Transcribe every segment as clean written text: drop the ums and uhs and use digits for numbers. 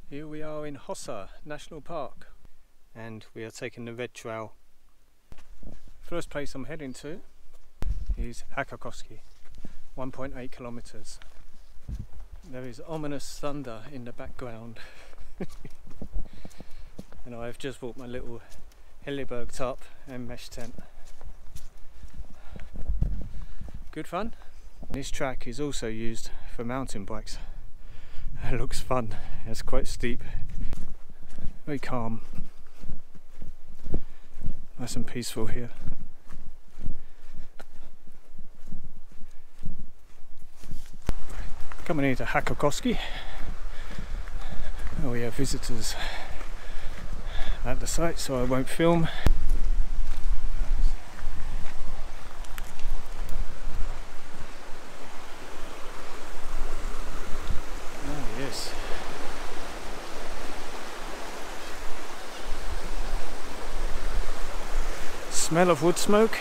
Here we are in Hossa National Park and we are taking the red trail. First place I'm heading to is Hakkakoski, 1.8 kilometers. There is ominous thunder in the background. And I have just bought my little Hilleberg Tarp and mesh tent. Good fun. This track is also used for mountain bikes. It looks fun. It's quite steep. Very calm. Nice and peaceful here. Coming into Hakkakoski. Oh, we have visitors at the site, so I won't film. Oh yes. Smell of wood smoke,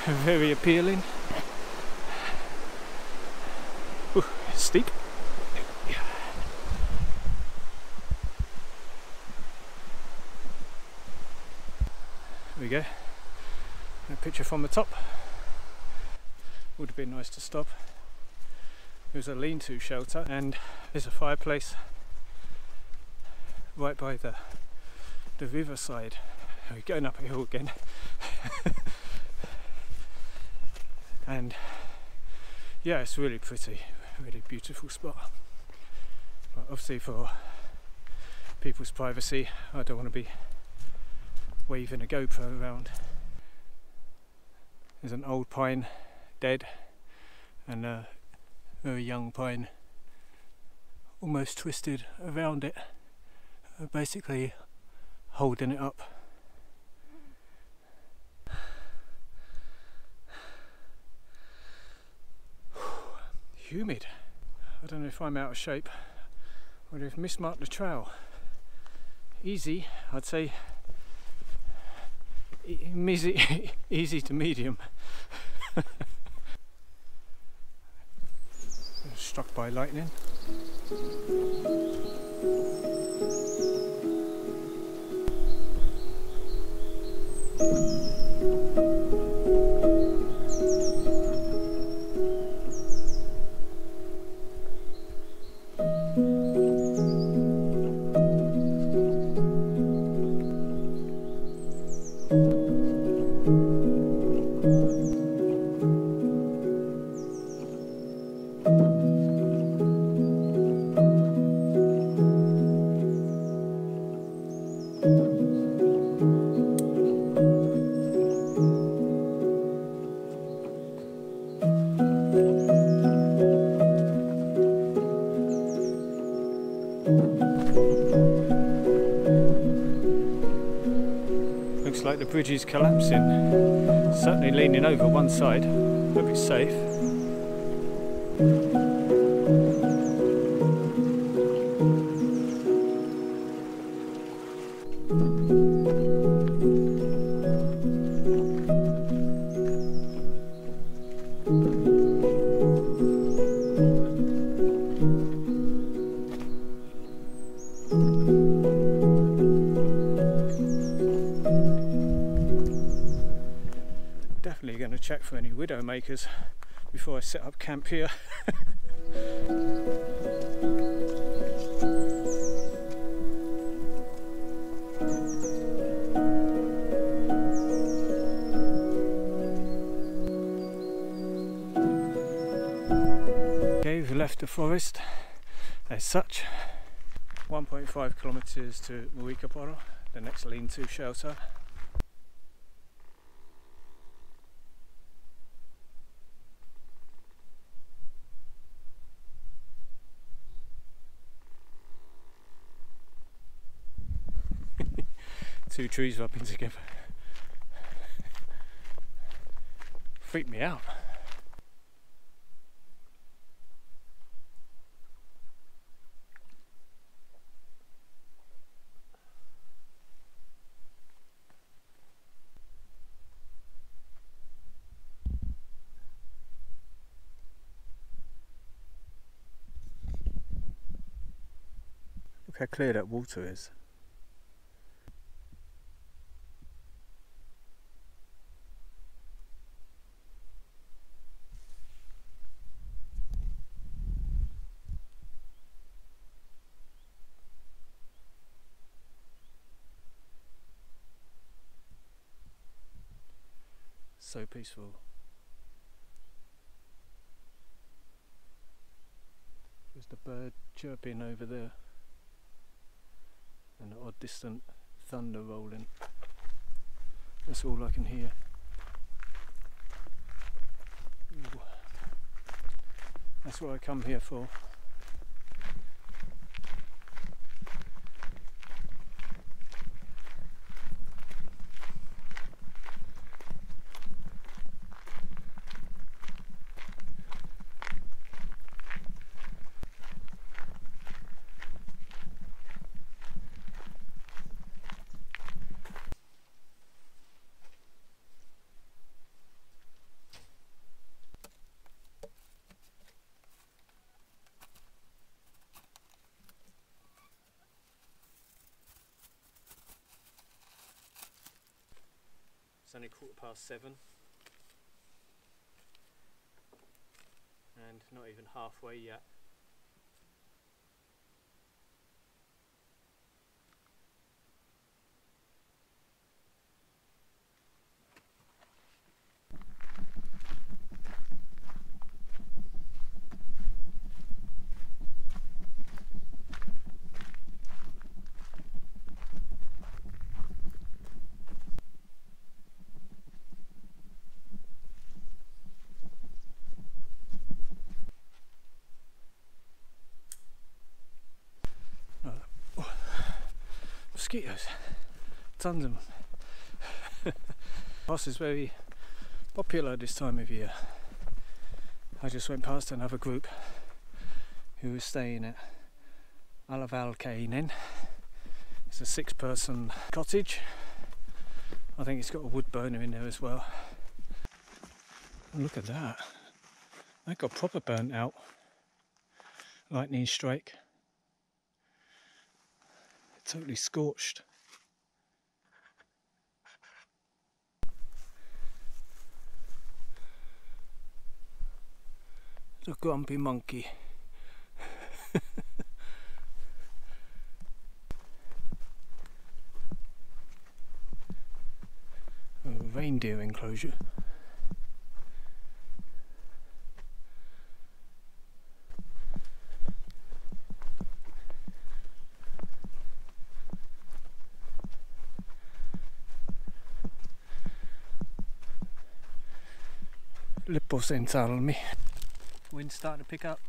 very appealing. Ooh, steep. There we go. A picture from the top. Would have been nice to stop. There's a lean-to shelter and there's a fireplace right by the riverside. We're going up a hill again. And yeah, it's really pretty, really beautiful spot. But obviously for people's privacy, I don't want to be waving a GoPro around. There's an old pine dead and a very young pine almost twisted around it, basically holding it up. Humid. I don't know if I'm out of shape or if I've mismarked the trail. Easy, I'd say. Easy to medium. Struck by lightning. Looks like the bridge is collapsing. Certainly leaning over one side. Hope it's safe. Definitely going to check for any widow makers before I set up camp here. Okay, we've left the forest as such. 1.5 kilometers to Mosquitoes, the next lean-to shelter. Two trees rubbing together. Freaked me out. Look how clear that water is. So peaceful. There's the bird chirping over there and the odd distant thunder rolling. That's all I can hear. Ooh. That's what I come here for. It's only 7:15 and not even halfway yet. Mosquitoes, tons of them. Hossa is very popular this time of year. I just went past another group who was staying at Alavalkainen. It's a 6-person cottage. I think it's got a wood burner in there as well. Oh, look at that. That got proper burnt out. Lightning strike. Totally scorched. The grumpy monkey. A reindeer enclosure. Liposensalmi. Wind's starting to pick up.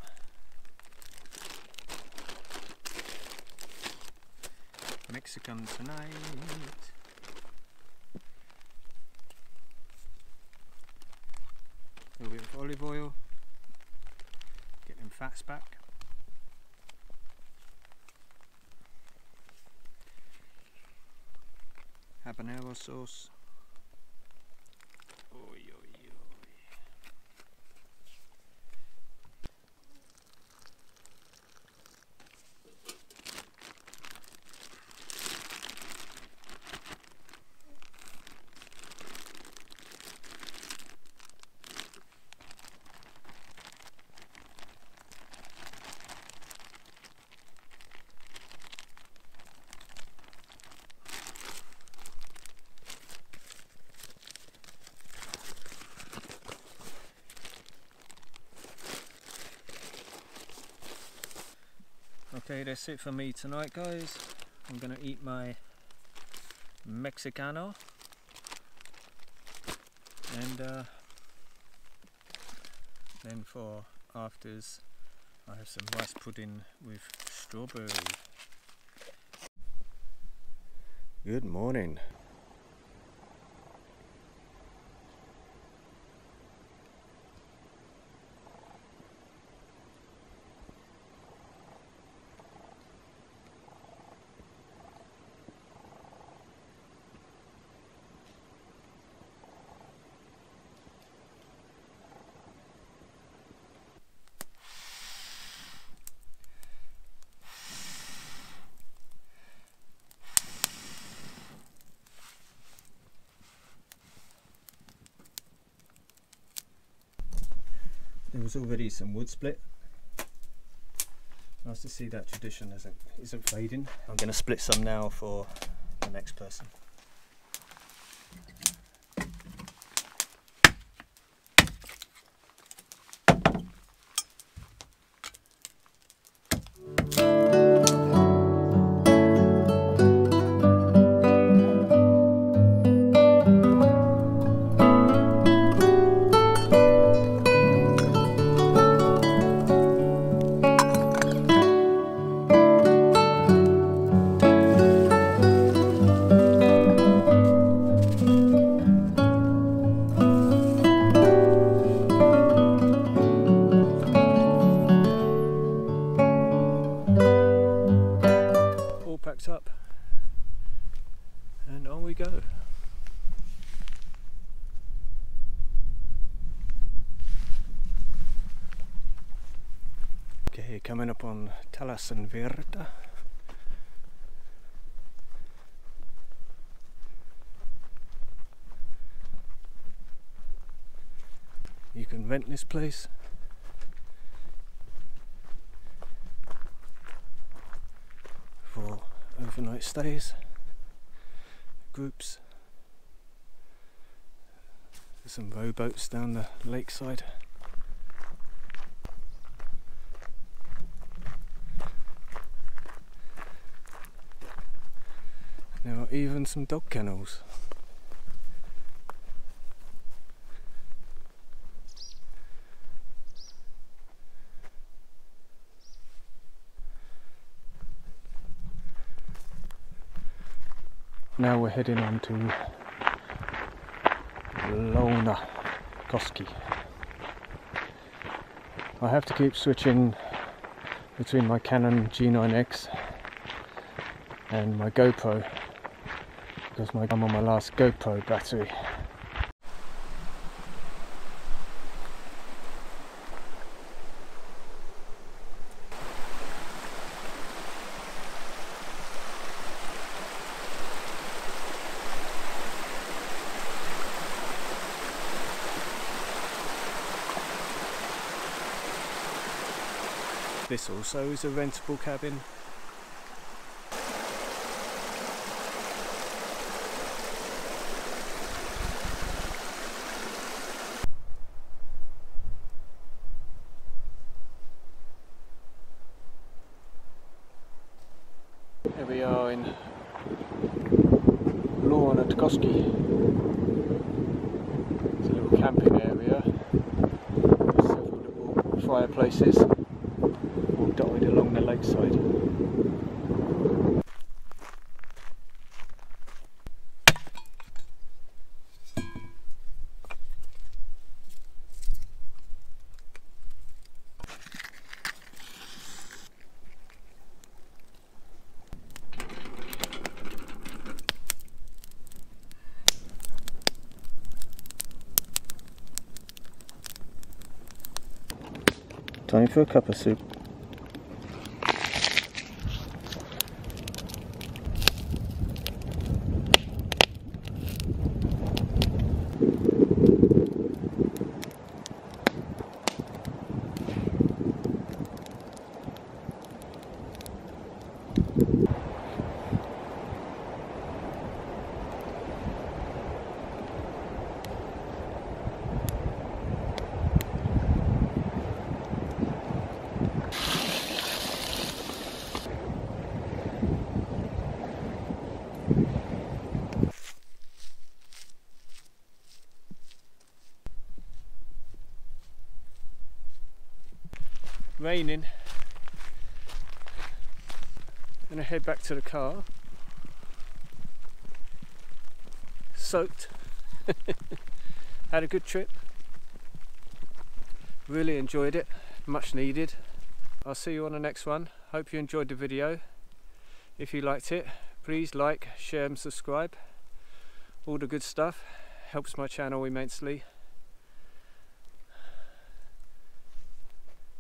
Mexican tonight. A little bit of olive oil. Get them fats back. Habanero sauce. Oi, oi, oi. Okay, that's it for me tonight, guys. I'm gonna eat my Mexicano and then for afters I have some rice pudding with strawberry. Good morning. was already some wood split. Nice to see that tradition isn't fading. I'm going to split some now for the next person. Packed up, and on we go. Okay, coming up on Talassenvirta. You can rent this place. For overnight stays, groups. There's some rowboats down the lakeside. There are even some dog kennels. Now we're heading on to Lounakoski. I have to keep switching between my Canon G9X and my GoPro because I'm on my last GoPro battery. This also is a rentable cabin. Here we are in Lounakoski. It's a little camping area. There's several little fireplaces all dotted along the lakeside. Time for a cup of soup. Raining. I'm gonna head back to the car. Soaked. Had a good trip. Really enjoyed it. Much needed. I'll see you on the next one. Hope you enjoyed the video. If you liked it, please like, share and subscribe. All the good stuff helps my channel immensely.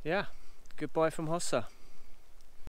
Yeah. Goodbye from Hossa.